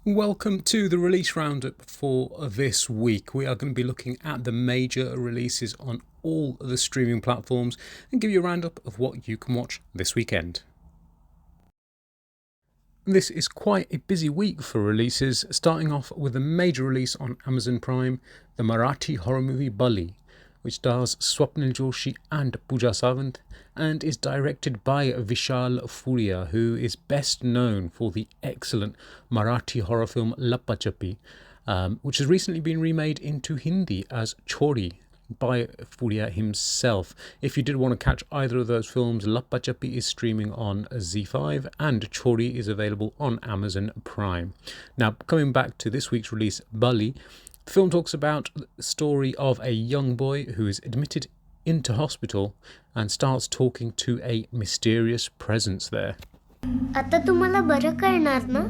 Welcome to the release roundup for this week. We are going to be looking at the major releases on all of the streaming platforms and give you a roundup of what you can watch this weekend. This is quite a busy week for releases, starting off with a major release on Amazon Prime, the Marathi horror movie Bali, which stars Swapnil Joshi and Pooja Sawant and is directed by Vishal Furia, who is best known for the excellent Marathi horror film Lappachappi, which has recently been remade into Hindi as Chori by Furia himself. If you did want to catch either of those films, Lappachappi is streaming on Z5 and Chori is available on Amazon Prime. Now, coming back to this week's release, Bali, the film talks about the story of a young boy who is admitted into hospital and starts talking to a mysterious presence there. आता तुम्हाला बरं करणार ना?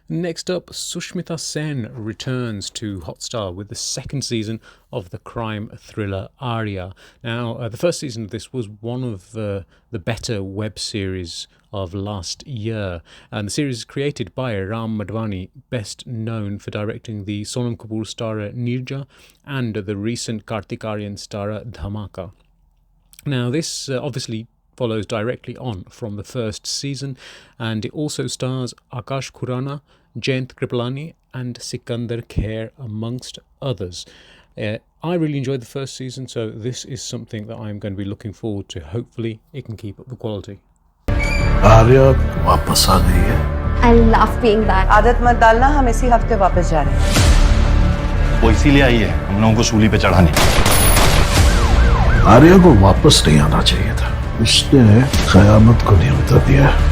Next up, Sushmita Sen returns to Hotstar with the second season of the crime thriller Aarya. Now, the first season of this was one of the better web series of last year, and the series is created by Ram Madhwani, best known for directing the Sonam Kapoor starrer Nirja and the recent Kartik Aaryan starrer Dhamaka. Now, this obviously follows directly on from the first season, and it also stars Akash Khurana, Jayant Kripalani and Sikandar Kare amongst others. I really enjoyed the first season, so this is something that I'm going to be looking forward to. Hopefully it can keep up the quality. Arya वापस आ गई है। I love being back. आदत मत डालना, हम इसी हफ्ते वापस जा रहे हैं। वो इसीलिए आई है हम लोगों को सूली पे चढ़ाने। आर्या को वापस नहीं आना चाहिए था। उसने क़यामत को न्योता दिया।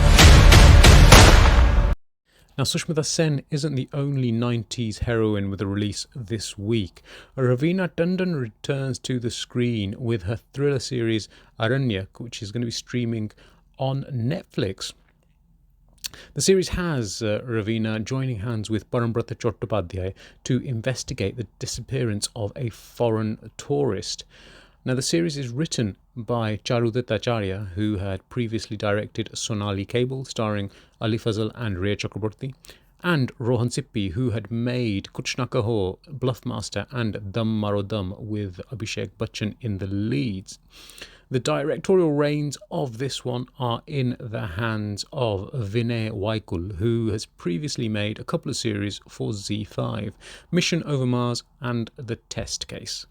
Now, Sushmita Sen isn't the only 90s heroine with a release this week. Raveena Tandon returns to the screen with her thriller series Aranyak, which is going to be streaming on Netflix. The series has Raveena joining hands with Parambrata Chattopadhyay to investigate the disappearance of a foreign tourist. Now, the series is written by Charudat Acharya, who had previously directed Sonali Cable, starring Ali Fazal and Rhea Chakraborty, and Rohan Sippi, who had made Kuch Na Kaho, Bluffmaster, and Dum Maro Dum with Abhishek Bachchan in the leads. The directorial reins of this one are in the hands of Vinay Vaikul, who has previously made a couple of series for Z5, Mission Over Mars and The Test Case.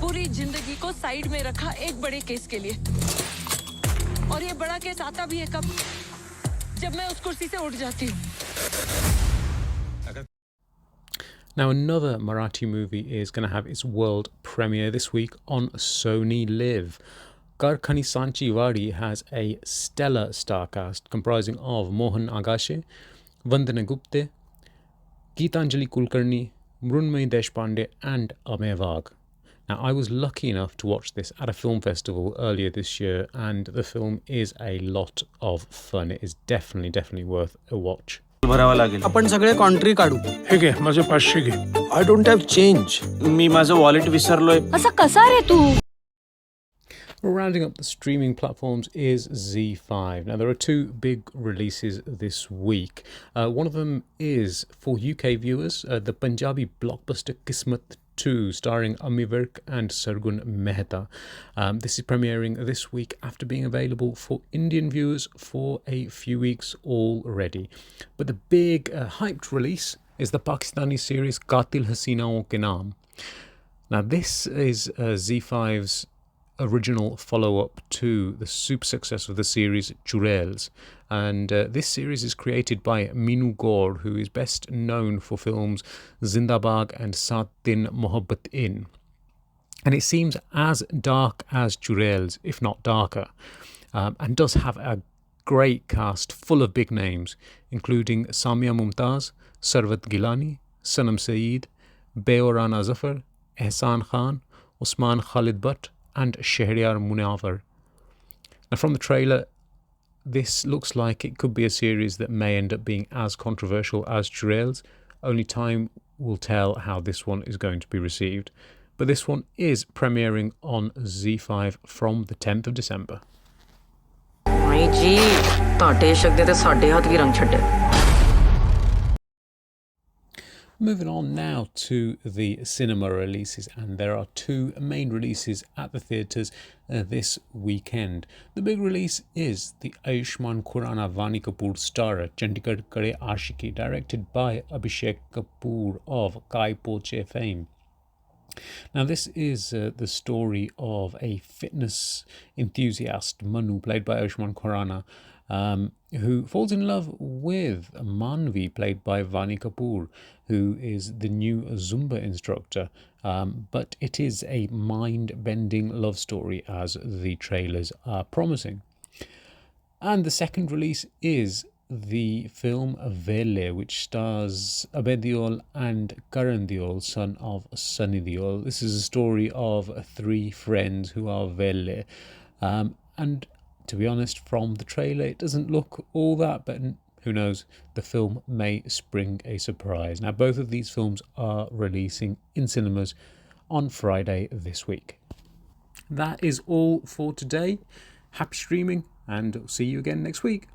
पूरी जिंदगी को side में रखा एक बड़े case के लिए और ये बड़ा केस आता भी है कब जब मैं उस कुर्सी से उठ जाती हूँ. Now, another Marathi movie is going to have its world premiere this week on Sony Live. Karkhani Sanchi Wadi has a stellar star cast comprising of Mohan Agashe, Vandana Gupte, Geetanjali Kulkarni, Mrunmayee Deshpande and Amey Wagh. Now, I was lucky enough to watch this at a film festival earlier this year, and the film is a lot of fun. It is definitely worth a watch. आपण सगळे कॉन्ट्री काढू. हे घे माझे 500 घे. I don't have change. मी माझं wallet विसरलोय. असा कसा रे तू? Rounding up the streaming platforms is Z5. Now, there are two big releases this week. One of them is for UK viewers, the Punjabi blockbuster Kismet 2, starring Ami Virk and Sargun Mehta. This is premiering this week after being available for Indian viewers for a few weeks already. But the big hyped release is the Pakistani series Qatil Haseenaon ke Naam. Now, this is Z5's original follow-up to the super success of the series Churels, and this series is created by Meenu Gaur, who is best known for films Zindabad and Saat Din Mohabbat In, and it seems as dark as Churels, if not darker, and does have a great cast full of big names, including Samia Mumtaz, Sarwat Gilani, Sanam Saeed, Beorana Zafar, Ehsan Khan, Usman Khalid Butt and Shehryar Munawar. Now, from the trailer, this looks like it could be a series that may end up being as controversial as Churels. Only time will tell how this one is going to be received. but this one is premiering on Z5 from the 10th of December. ਨਹੀਂ ਜੀ ਤੁਹਾਡੇ ਇਸ਼ਕ ਦੇ ਤੇ ਸਾਡੇ ਹੱਥ ਵੀ ਰੰਗ ਛੱਡੇ Moving on now to the cinema releases, and there are two main releases at the theatres this weekend. The big release is the Ayushmann Khurrana Vani Kapoor starrer Chandigarh Kare Aashiqui, directed by Abhishek Kapoor of Kai Poche fame. Now, this is the story of a fitness enthusiast, Manu, played by Ayushmann Khurrana, who falls in love with Manvi, played by Vani Kapoor, who is the new Zumba instructor. But it is a mind-bending love story, as the trailers are promising. And the second release is the film Vele, which stars Abhay Deol and Karan Deol, son of Sunny Deol. This is a story of three friends who are Vele. And to be honest, from the trailer, it doesn't look all that, but who knows, the film may spring a surprise. Now, both of these films are releasing in cinemas on Friday this week. That is all for today. Happy streaming, and see you again next week.